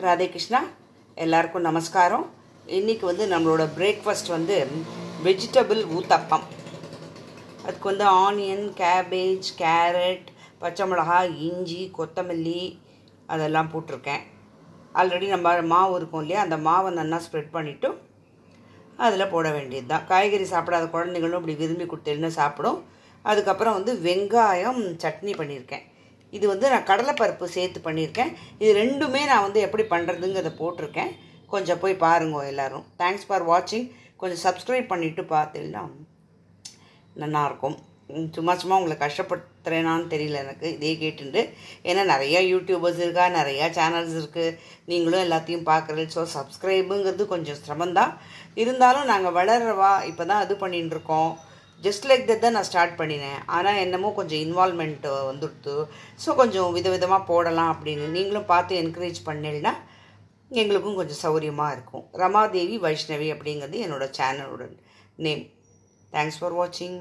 ராதே கிருஷ்ணா எல்லாருக்கும் நமஸ்காரம். இன்றைக்கி நம்மளோட பிரேக்ஃபாஸ்ட் வெஜிடபிள் ஊத்தப்பம். அதுக்கு ஆனியன், கேபேஜ், கேரட், பச்சை மிளகாய், இஞ்சி, கொத்தமல்லி அதெல்லாம் போட்டிருக்கேன். ஆல்ரெடி நம்ம மாவு இருக்கும் இல்லையா, அந்த மாவை நல்லா ஸ்ப்ரெட் பண்ணிவிட்டு அதில் போட வேண்டியது தான். காய்கறி சாப்பிடாத குழந்தைங்களும் இப்படி விரும்பி கொடுத்தேன்னு சாப்பிடும். அதுக்கப்புறம் வெங்காயம் சட்னி பண்ணியிருக்கேன். இது நான் கடலைப்பருப்பு சேர்த்து பண்ணியிருக்கேன். இது ரெண்டுமே நான் எப்படி பண்ணுறதுங்கிறத போட்டிருக்கேன். கொஞ்சம் போய் பாருங்க எல்லோரும். தேங்க்ஸ் ஃபார் வாட்சிங். கொஞ்சம் சப்ஸ்கிரைப் பண்ணிவிட்டு பார்த்தீங்கன்னா நல்லாயிருக்கும். சும்மா உங்களை கஷ்டப்படுத்துகிறேனான்னு தெரியல எனக்கு, இதே கேட்டுண்டு. ஏன்னா நிறையா யூடியூபர்ஸ் இருக்கா, நிறையா சேனல்ஸ் இருக்குது, நீங்களும் எல்லாத்தையும் பார்க்குறது. ஸோ சப்ஸ்கிரைபுங்கிறது கொஞ்சம் சிரமந்தான். இருந்தாலும் நாங்கள் வளர்றவா இப்போ தான் இது பண்ணிட்டுருக்கோம். ஜஸ்ட் லைக் தட் தான் நான் ஸ்டார்ட் பண்ணினேன். ஆனால் என்னமோ கொஞ்சம் இன்வால்மெண்ட் வந்துடுத்து. ஸோ கொஞ்சம் விதவிதமாக போடலாம் அப்படின்னு நீங்களும் பார்த்து என்கரேஜ் பண்ணினா எங்களுக்கும் கொஞ்சம் சௌகரியமாக இருக்கும். ரமாதேவி வைஷ்ணவி அப்படிங்கிறது என்னோடய சேனலோட நேம். தேங்க்ஸ் ஃபார் வாட்சிங்.